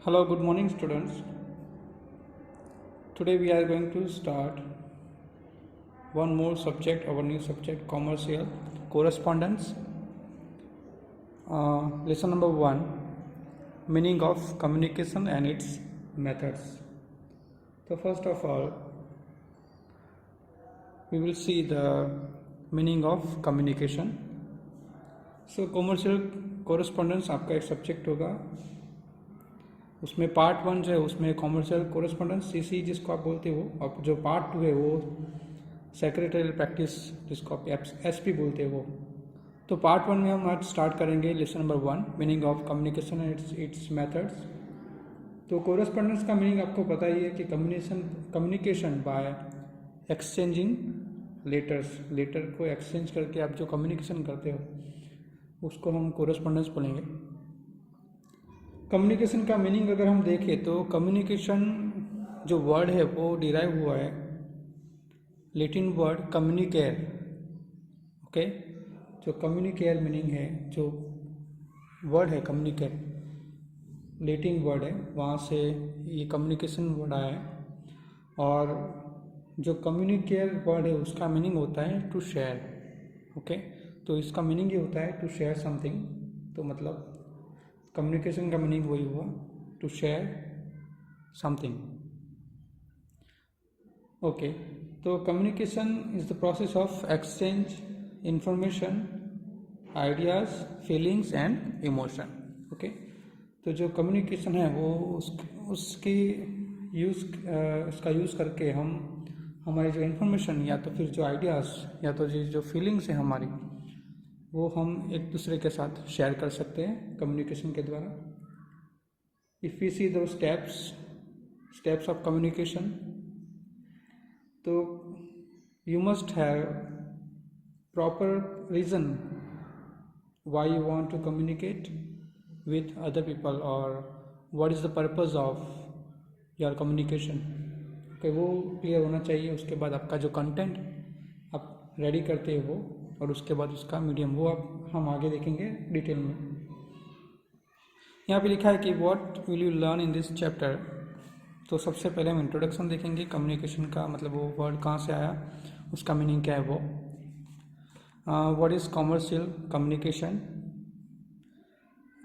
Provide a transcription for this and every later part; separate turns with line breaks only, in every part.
Hello, good morning, students. Today we are going to start one more subject, our new subject, commercial correspondence. Lesson number 1, meaning of communication and its methods. So first of all, we will see the meaning of communication. So commercial correspondence आपका एक subject होगा. उसमें part 1 जो है उसमें commercial correspondence CC जिसको आप बोलते हो, और जो पार्ट 2 है वो सेक्रेटरियल प्रैक्टिस जिसको आप एसपी बोलते हो वो. तो पार्ट 1 में हम आज स्टार्ट करेंगे lesson number 1, meaning of communication and it's methods. तो कोरेस्पोंडेंस का मीनिंग आपको पता ही है कि कम्युनिकेशन बाय एक्सचेंजिंग लेटर को एक्सचेंज करके आप जो कम्युनिकेशन करते हो उसको हम कोरेस्पोंडेंस बोलेंगे. कम्युनिकेशन का मीनिंग अगर हम देखें तो कम्युनिकेशन जो वर्ड है वो डिराइव हुआ है लैटिन वर्ड कम्युनिकेयर. ओके, जो कम्युनिकेयर मीनिंग है, जो वर्ड है कम्युनिकेयर लैटिन वर्ड है, वहाँ से ये कम्युनिकेशन वर्ड आया है. और जो कम्युनिकेयर वर्ड है उसका मीनिंग होता है टू शेयर. ओके, तो इसका मीनिंग ये होता है टू शेयर समथिंग. तो मतलब कम्युनिकेशन का मीनिंग वही हुआ टू शेयर समथिंग. ओके, तो communication is the process of exchange information, ideas, feelings and emotion. Okay, तो जो कम्युनिकेशन है वो उसका यूज़ करके हम हमारी जो इन्फॉर्मेशन या तो फिर जो आइडियाज़ या तो जो फीलिंग्स है हमारी वो हम एक दूसरे के साथ शेयर कर सकते हैं कम्युनिकेशन के द्वारा. इफ़ वी सी दो स्टेप्स ऑफ कम्युनिकेशन, तो you must have proper reason why you want to communicate with other people और what is the purpose of your communication. Okay, वो क्लियर होना चाहिए. उसके बाद आपका जो कंटेंट आप रेडी करते हो वो, और उसके बाद उसका मीडियम, वो हम आगे देखेंगे डिटेल में. यहाँ पे लिखा है कि what will you learn in this chapter. तो सबसे पहले हम इंट्रोडक्शन देखेंगे कम्युनिकेशन का, मतलब वो वर्ड कहाँ से आया, उसका मीनिंग क्या है वो. What is commercial communication.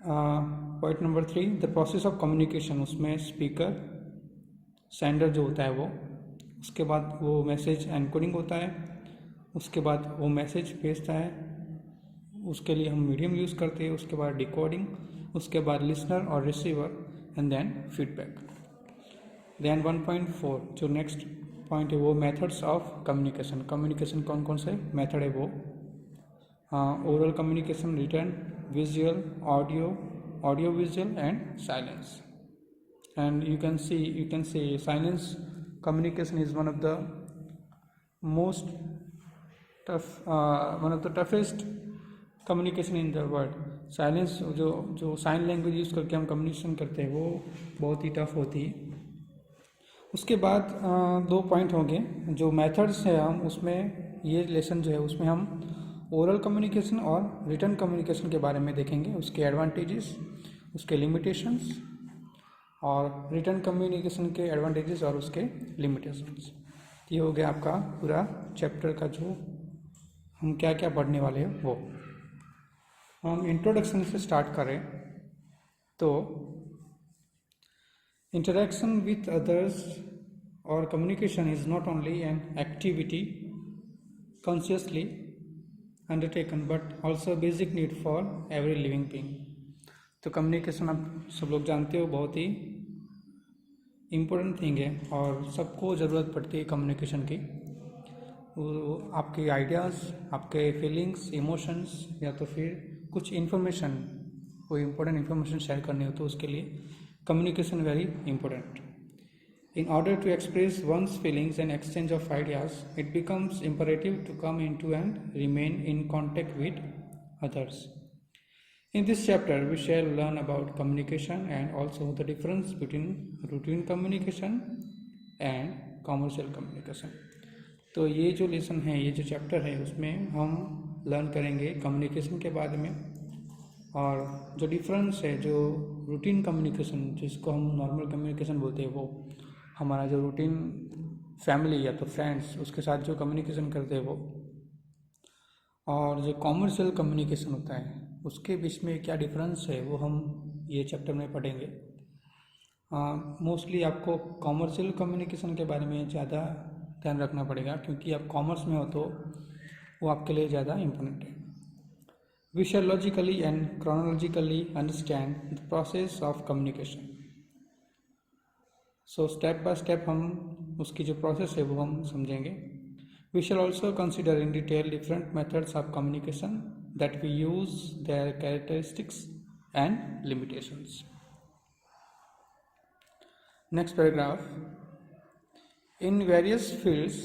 Point number 3, the process of communication. उसमें स्पीकर सेंडर जो होता है वो, उसके बाद वो मैसेज एनकोडिंग होता है, उसके बाद वो मैसेज भेजता है, उसके लिए हम मीडियम यूज़ करते हैं, उसके बाद डिकोडिंग, उसके बाद लिसनर और receiver, and then feedback. Then 1.4 जो नेक्स्ट पॉइंट है वो मेथड्स ऑफ कम्युनिकेशन. कम्युनिकेशन कौन कौन से मेथड है वो. Oral communication, written, visual, audio visual and silence. And you can say silence communication is one of the most one of the toughest communication in the world. Silence जो sign language use करके हम communication करते हैं वो बहुत ही tough होती है. उसके बाद 2 पॉइंट होंगे जो मेथड्स है. हम उसमें ये लेसन जो है उसमें हम ओरल कम्युनिकेशन और रिटन कम्युनिकेशन के बारे में देखेंगे, उसके एडवांटेजेस, उसके लिमिटेशंस, और रिटन कम्युनिकेशन के एडवांटेजेस और उसके लिमिटेशंस. ये हो गया आपका पूरा चैप्टर का जो हम क्या क्या पढ़ने वाले हैं वो. हम इंट्रोडक्शन से स्टार्ट करें तो इंटरेक्शन विथ अदर्स और communication is not only an activity consciously undertaken but also basic need for every living being. तो कम्युनिकेशन आप सब लोग जानते हो बहुत ही इम्पोर्टेंट थिंग है और सबको ज़रूरत पड़ती है कम्युनिकेशन की. आपके आइडियाज़, आपके फीलिंग्स, इमोशंस, या तो फिर कुछ इन्फॉर्मेशन, कोई इम्पोर्टेंट इन्फॉर्मेशन शेयर करनी हो तो उसके लिए communication very important. In order to express one's feelings and exchange of ideas, it becomes imperative to come into and remain in contact with others. In this chapter, we shall learn about communication and also the difference between routine communication and commercial communication. तो ये जो lesson है, ये जो chapter है, उसमें हम learn करेंगे कम्युनिकेशन के बारे में और जो डिफरेंस है, जो रूटीन कम्युनिकेशन जिसको हम नॉर्मल कम्युनिकेशन बोलते हैं, वो हमारा जो रूटीन फैमिली या तो फ्रेंड्स उसके साथ जो कम्युनिकेशन करते हैं वो, और जो कॉमर्शियल कम्युनिकेशन होता है उसके बीच में क्या डिफरेंस है वो हम ये चैप्टर में पढ़ेंगे। मोस्टली आपको कॉमर्शियल कम्युनिकेशन के बारे में ज़्यादा ध्यान रखना पड़ेगा, क्योंकि आप कॉमर्स में हो तो वो आपके लिए ज़्यादा इम्पोर्टेंट है। We shall logically and chronologically understand the process of communication. So step by step हम उसकी जो process है वो हम समझेंगे। We shall also consider in detail different methods of communication that we use, their characteristics and limitations. Next paragraph. In various fields,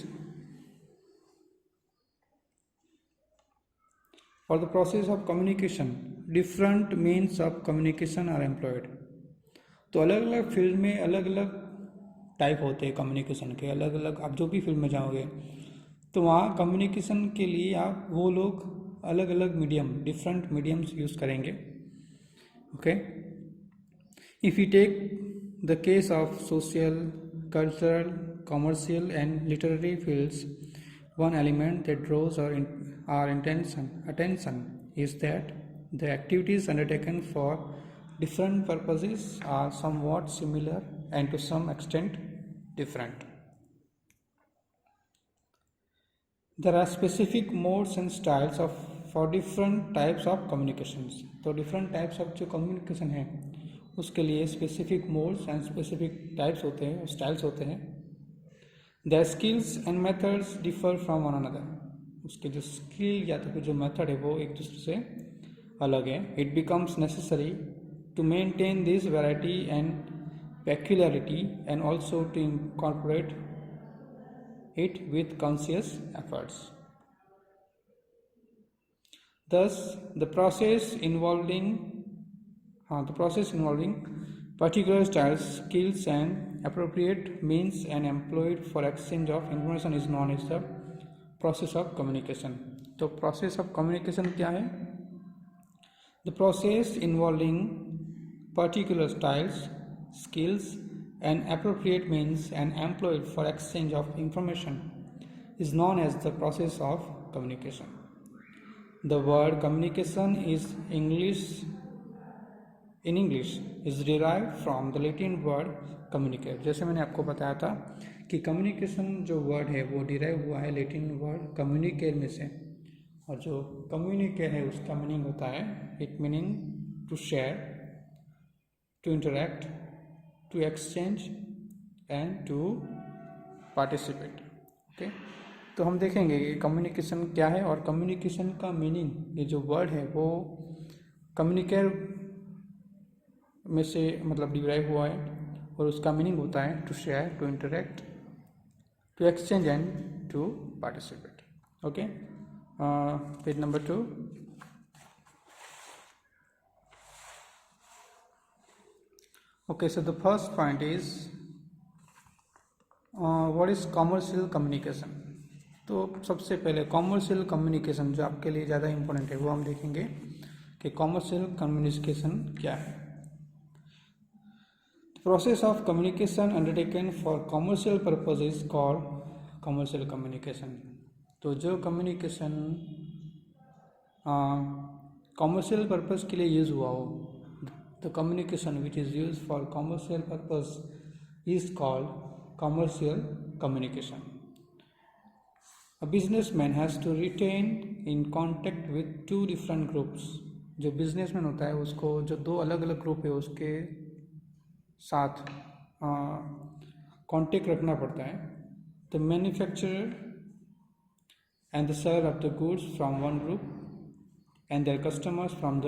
for the process of communication, different means of communication are employed. तो अलग अलग field में अलग अलग type होते हैं communication के, अलग अलग आप जो भी फील्ड में जाओगे तो वहाँ कम्युनिकेशन के लिए आप वो लोग अलग अलग मीडियम, डिफरेंट मीडियम्स यूज़ करेंगे। Okay, if you take the case of social, cultural, commercial and literary fields, one element that draws our attention is that the activities undertaken for different purposes are somewhat similar and to some extent different. There are specific modes and styles for different types of communications. तो different types of जो communication है उसके लिए specific modes and specific types होते हैं, styles होते हैं। The skills and methods differ from one another. उसके जो स्किल या तो फिर जो मेथड है वो एक दूसरे से अलग है। It becomes necessary to maintain this variety and peculiarity and also to incorporate it with conscious efforts. Thus, the process involving particular styles, skills and appropriate means and employed for exchange of information is known as the process of communication. तो process of communication क्या है? The process involving particular styles, skills and appropriate means and employed for exchange of information is known as the process of communication. The word communication in English is derived from the Latin word communicare. जैसे मैंने आपको बताया था कि communication जो word है वो derive हुआ है लेटिन वर्ड कम्युनिकेर में से, और जो कम्युनिकेर है उसका मीनिंग होता है, it meaning to share, to interact, to exchange and to participate. Okay, तो हम देखेंगे कि कम्युनिकेशन क्या है और कम्युनिकेशन का मीनिंग, ये जो वर्ड है वो कम्युनिकेर में से मतलब डिराइव हुआ है और उसका मीनिंग होता है to share, to interact, to exchange and to participate. Okay, page number 2। Okay, so the first point is what is commercial communication. तो सबसे पहले कॉमर्शियल कम्युनिकेशन जो आपके लिए ज़्यादा इंपॉर्टेंट है वो हम देखेंगे कि कॉमर्शियल कम्युनिकेशन क्या है। Process of communication undertaken for commercial purpose is called commercial communication. तो जो कम्युनिकेशन कॉमर्शियल पर्पस के लिए यूज़ हुआ हो, the communication which is use for commercial purpose is called commercial communication. A businessman has to retain in contact with two different groups. जो businessman होता है उसको जो दो अलग अलग ग्रुप है उसके साथ कांटेक्ट रखना पड़ता है। The manufacturer and the seller of the goods from one group and their customers from the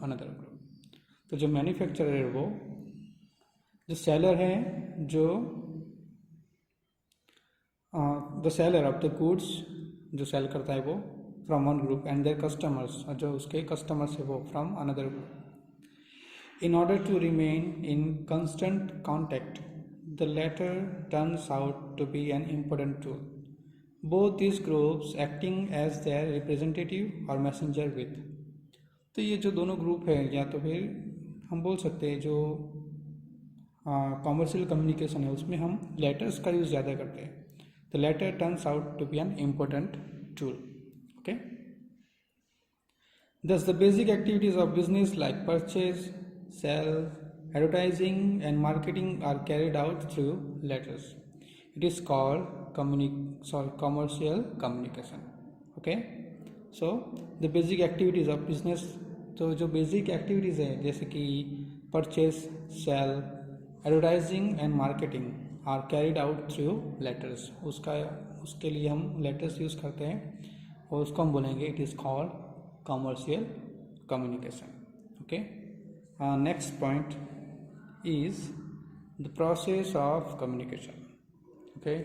another group. तो जो मैन्युफैक्चरर है वो, जो सेलर है, जो the seller of the goods जो सेल करता है वो from one group and their customers, जो उसके कस्टमर्स है वो from another group. In order to remain in constant contact, the latter turns out to be an important tool. Both these groups acting as their representative or messenger with. तो ये जो दोनों group है, या तो फिर हम बोल सकते हैं जो कॉमर्शियल कम्युनिकेशन है उसमें हम लेटर्स का यूज़ ज़्यादा करते हैं. The letter turns out to be an important tool. Okay. Thus, the basic activities of business like purchase, sell, advertising, and marketing are carried out through letters. It is called commercial communication. Okay. So, the basic activities of business. तो जो basic activities है जैसे कि purchase, sell, advertising, and marketing are carried out through letters. उसके लिए हम letters use करते हैं और उसको हम बोलेंगे it is called commercial communication. Okay. Next point is the process of communication. Okay.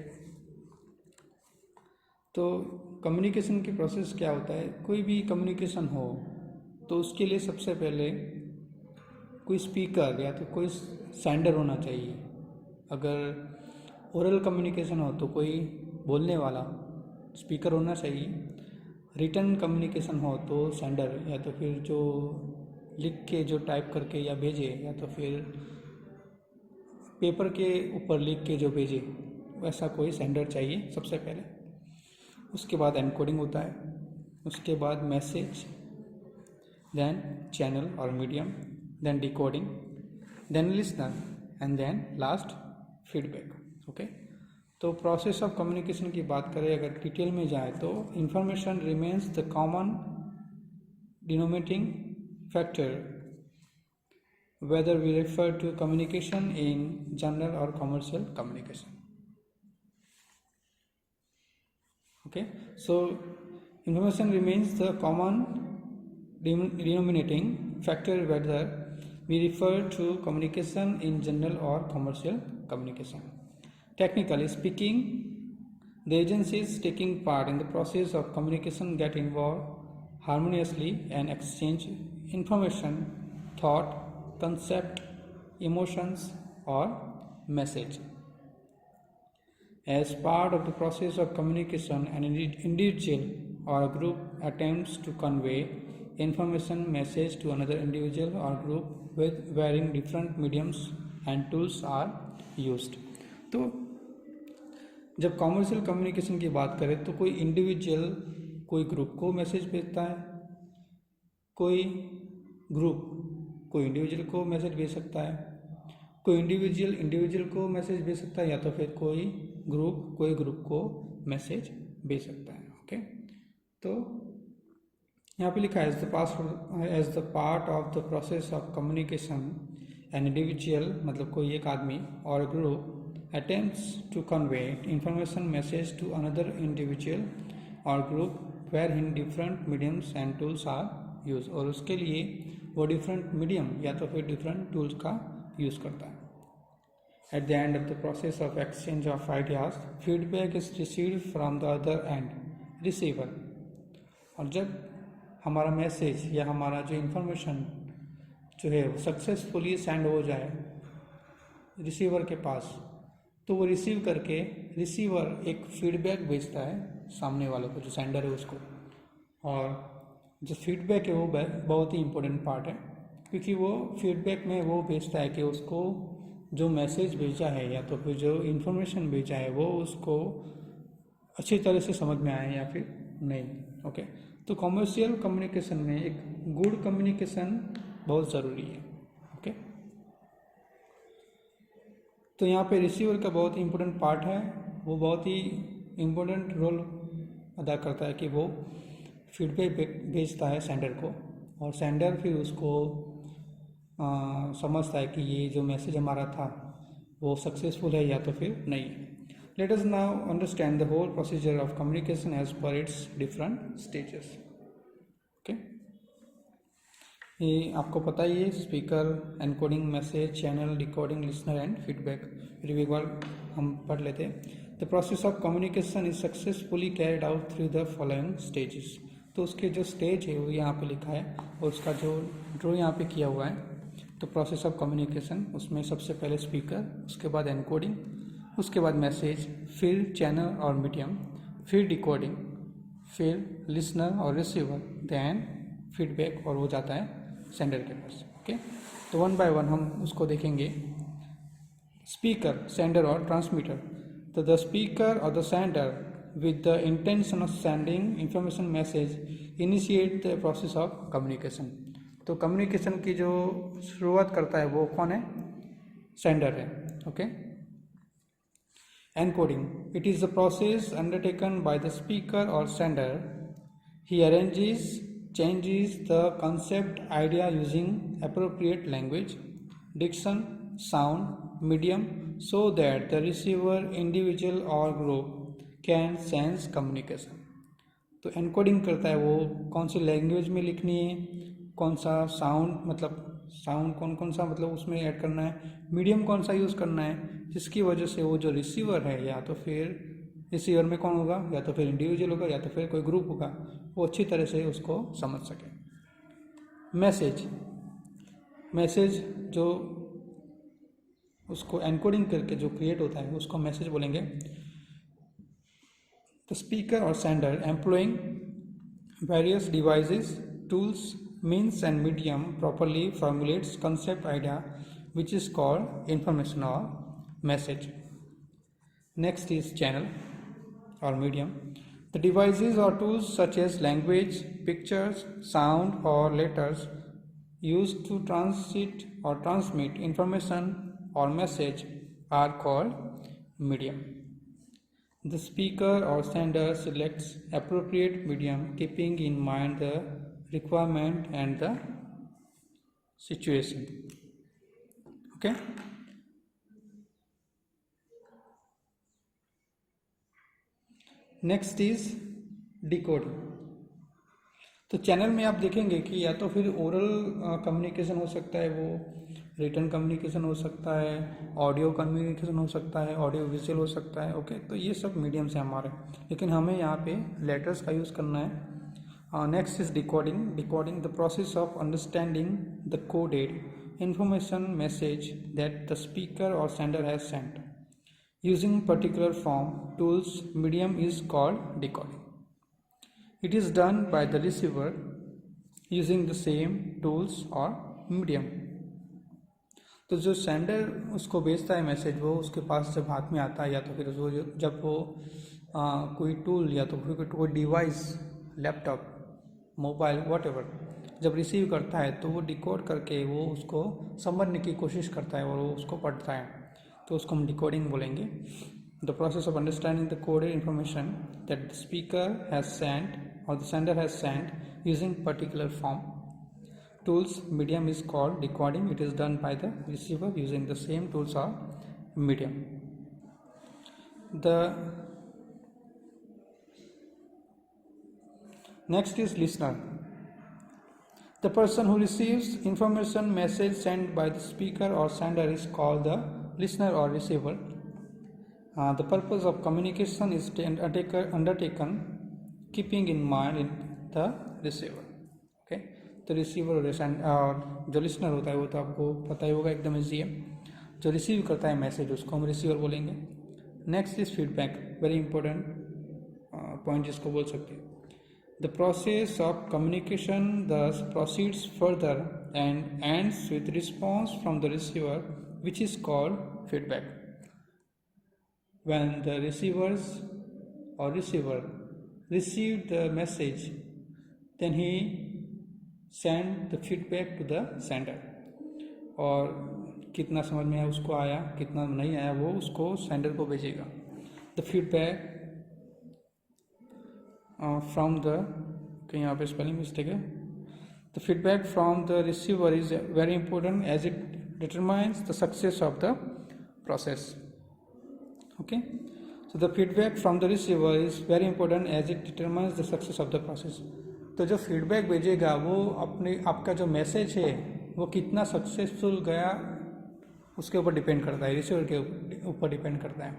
तो कम्युनिकेशन की प्रोसेस क्या होता है? कोई भी कम्युनिकेशन हो तो उसके लिए सबसे पहले कोई स्पीकर या तो कोई सेंडर होना चाहिए. अगर ओरल कम्युनिकेशन हो तो कोई बोलने वाला स्पीकर होना चाहिए. रिटन कम्युनिकेशन हो तो सेंडर, या तो फिर जो लिख के जो टाइप करके या भेजे, या तो फिर पेपर के ऊपर लिख के जो भेजे, वैसा कोई सेंडर चाहिए सबसे पहले. उसके बाद एनकोडिंग होता है, उसके बाद मैसेज, देन चैनल और medium, then decoding, then listener, and then last feedback. Okay. तो प्रोसेस ऑफ कम्युनिकेशन की बात करें अगर डिटेल में जाए तो information remains the common denominating factor whether we refer to communication in general और commercial communication. Okay. So information remains the common denominating factor whether we refer to communication in general or commercial communication. Technically speaking, the agencies taking part in the process of communication get involved harmoniously and exchange information, thought, concept, emotions or message. As part of the process of communication, an individual or a group attempts to convey information message to another individual or group with varying different mediums and tools are used. तो जब commercial communication की बात करें तो कोई individual कोई group को message भेजता है, कोई ग्रुप कोई इंडिविजुअल को मैसेज भेज सकता है, कोई इंडिविजुअल को मैसेज भेज सकता है, या तो फिर कोई ग्रुप को मैसेज भेज सकता है. ओके. तो यहाँ पे लिखा है as the part of the process of communication an individual, मतलब कोई एक आदमी और group attempts to convey information message to another individual और group where in different mediums and tools are use. और उसके लिए वो डिफरेंट मीडियम या तो फिर डिफरेंट टूल्स का यूज़ करता है. At the end of the process of exchange of ideas feedback is received from the other and, receiver. और जब हमारा मैसेज या हमारा जो इन्फॉर्मेशन जो है वो सक्सेसफुली सेंड हो जाए रिसीवर के पास, तो वो रिसीव करके रिसीवर एक फीडबैक भेजता है सामने वालों को, जो सेंडर है उसको. और जो फीडबैक है वो बहुत ही इम्पोर्टेंट पार्ट है, क्योंकि वो फीडबैक में वो भेजता है कि उसको जो मैसेज भेजा है या तो फिर जो इन्फॉर्मेशन भेजा है वो उसको अच्छी तरह से समझ में आए या फिर नहीं. ओके. तो कॉमर्शियल कम्युनिकेशन में एक गुड कम्युनिकेशन बहुत ज़रूरी है. ओके. तो यहाँ पे रिसीवर का बहुत ही इम्पोर्टेंट पार्ट है, वो बहुत ही इम्पोर्टेंट रोल अदा करता है कि वो फीडबैक भेजता है सेंडर को, और सेंडर फिर उसको समझता है कि ये जो मैसेज हमारा था वो सक्सेसफुल है या तो फिर नहीं. Let us now understand the whole procedure of communication as per its different stages. Okay. ये आपको पता ही है, speaker, encoding, message, channel, decoding, listener and feedback. फिर एक बार हम पढ़ लेते हैं. The process of communication is successfully carried out through the following stages. तो उसके जो स्टेज है वो यहाँ पे लिखा है, और उसका जो ड्रॉ यहाँ पे किया हुआ है. तो प्रोसेस ऑफ कम्युनिकेशन, उसमें सबसे पहले स्पीकर, उसके बाद एनकोडिंग, उसके बाद मैसेज, फिर चैनल और मीडियम, फिर डिकोडिंग, फिर लिसनर और रिसीवर, देन फीडबैक और वो जाता है सेंडर के पास। ओके, तो वन बाय वन हम उसको देखेंगे। स्पीकर, सेंडर और ट्रांसमीटर। तो द स्पीकर और the sender with the intention of sending information message initiate the process of communication। तो कम्युनिकेशन की जो शुरुआत करता है वो कौन है? सेंडर है। Okay, encoding, it is the process undertaken by the speaker or sender. He arranges, changes the concept idea using appropriate language, diction, sound, medium so that the receiver, individual or group can sense communication. तो encoding करता है वो कौन सी language में लिखनी है, कौन सा साउंड, मतलब साउंड कौन सा मतलब उसमें ऐड करना है, मीडियम कौन सा यूज़ करना है, जिसकी वजह से वो जो रिसीवर है, या तो फिर रिसीवर में कौन होगा, या तो फिर इंडिविजुअल होगा, या तो फिर कोई ग्रुप होगा, वो अच्छी तरह से उसको समझ सके। मैसेज जो उसको एनकोडिंग करके जो क्रिएट होता है उसको मैसेज बोलेंगे। The speaker or sender, employing various devices, tools, means and medium, properly formulates concept idea which is called information or message. Next is channel or medium. The devices or tools such as language, pictures, sound or letters used to transit or transmit information or message are called medium. The speaker or sender selects appropriate medium keeping in mind the requirement and the situation. Okay. Next is decoding. तो channel में आप देखेंगे कि या तो फिर oral communication हो सकता है, वो रिटन कम्युनिकेशन हो सकता है, ऑडियो कम्युनिकेशन हो सकता है, ऑडियो विजुअल हो सकता है। ओके, तो ये सब मीडियम्स हैं हमारे, लेकिन हमें यहाँ पे लेटर्स का यूज़ करना है। Next is decoding, the process of understanding the coded information message that the speaker और sender has sent using particular form, tools, medium is called decoding. It is done by the receiver using the same tools or medium। तो जो sender उसको भेजता है message, वो उसके पास जब हाथ में आता है, या तो फिर वो जब वो कोई टूल या तो फिर कोई डिवाइस, लैपटॉप, मोबाइल, व्हाटएवर जब रिसीव करता है, तो वो डिकोड करके वो उसको समझने की कोशिश करता है और वो उसको पढ़ता है, तो उसको हम डिकोडिंग बोलेंगे। The process of understanding the coded information that the speaker has sent or the sender has sent using particular form, tools, medium is called decoding. It is done by the receiver using the same tools or medium. The next is listener. The person who receives information message sent by the speaker or sender is called the listener or receiver. The purpose of communication is undertaken keeping in mind the receiver। okay, तो receiver और जो listener होता है वो तो आपको पता ही होगा, एकदम ईजी है। जो रिसीव करता है मैसेज उसको हम रिसीवर बोलेंगे। Next is feedback, very important point जिसको बोल सकते हैं। The process of communication thus proceeds further and ends with response from the receiver which is called feedback। When the receiver received the message, then he sent the feedback to the sender। और कितना समझ में आया उसको आया, कितना नहीं आया वो उसको सेंडर को भेजेगा। द फीडबैक फ्रॉम द, कहीं यहाँ पे स्पेलिंग मिस्टेक है। The feedback from the receiver is very important as it determines the success of the process. okay, so the feedback from the receiver is very important as it determines the success of the process। तो जो feedback भेजेगा वो अपने आपका जो message है वो कितना सक्सेसफुल गया उसके ऊपर डिपेंड करता है, रिसीवर के ऊपर डिपेंड करता है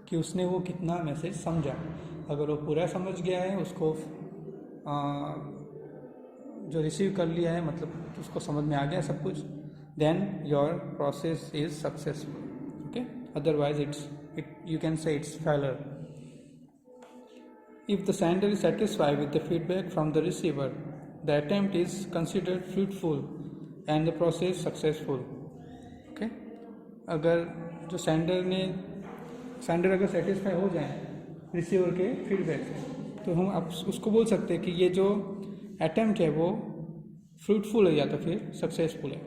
कि उसने वो कितना मैसेज समझा। अगर वो पूरा समझ गया है, उसको जो रिसीव कर लिया है, मतलब उसको समझ में आ गया सब कुछ, then your process is successful. Okay, otherwise you can say it's failure। If the sender is satisfied with the feedback from the receiver, the attempt is considered fruitful and the process successful. Okay, अगर जो sender अगर satisfy हो जाए receiver के feedback से, तो हम आप उसको बोल सकते हैं कि ये जो अटेम्प्ट है वो फ्रूटफुल है या तो फिर सक्सेसफुल है।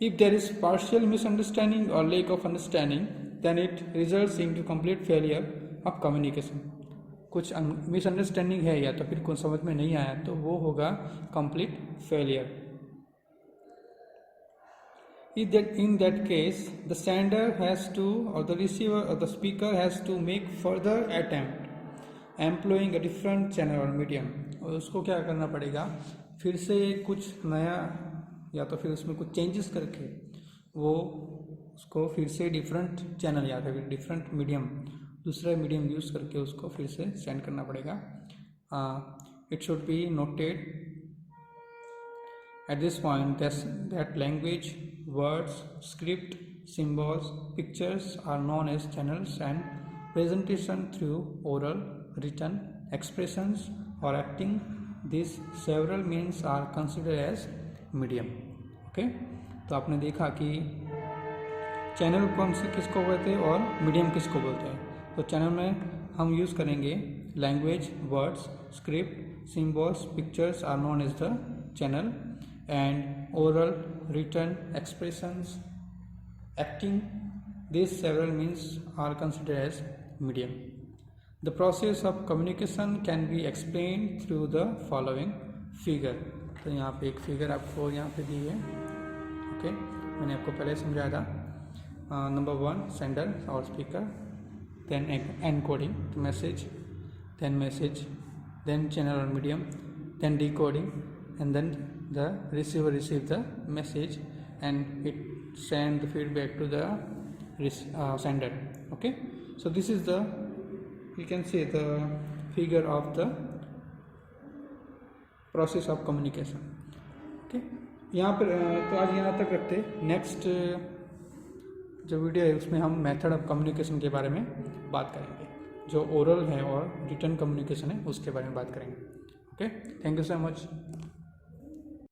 If there is partial misunderstanding और lack of understanding then it results into complete failure of communication. कुछ मिसअंडरस्टैंडिंग है या तो फिर कुछ समझ में नहीं आया तो वो होगा complete failure. In that case, the sender has to, or the receiver or the speaker has to make further attempt employing a different channel or medium। और उसको क्या करना पड़ेगा, फिर से कुछ नया या तो फिर उसमें कुछ चेंजेस करके वो उसको फिर से डिफरेंट चैनल या फिर डिफरेंट मीडियम, दूसरा मीडियम यूज़ करके उसको फिर से सेंड करना पड़ेगा। It should be noted at this point that language, words, script, symbols, pictures are known as channels and presentation through oral, written, expressions or acting. These several means are considered as medium। okay? तो आपने देखा कि channel कौन से किसको बोलते हैं और मीडियम किसको बोलते हैं। तो चैनल में हम यूज़ करेंगे language, words, script, symbols, pictures are known as the channel, and oral, written, expressions, acting, these several means are considered as medium। The process of communication can be explained through the following figure। तो यहाँ पे एक figure आपको यहाँ पे दी है। Okay, मैंने आपको पहले समझाया था। नंबर 1 सेंडर और speaker, then encoding message, then channel और medium, then decoding, and then the receiver receives the message and it send the feedback to the sender। okay, so this is the, you can see the figure of the process of communication। okay, यहाँ पर तो आज यहाँ तक रखते। Next जो video है उसमें हम मेथड ऑफ कम्युनिकेशन के बारे में बात करेंगे, जो ओरल है और रिटन कम्युनिकेशन है उसके बारे में बात करेंगे। Okay, thank you so much.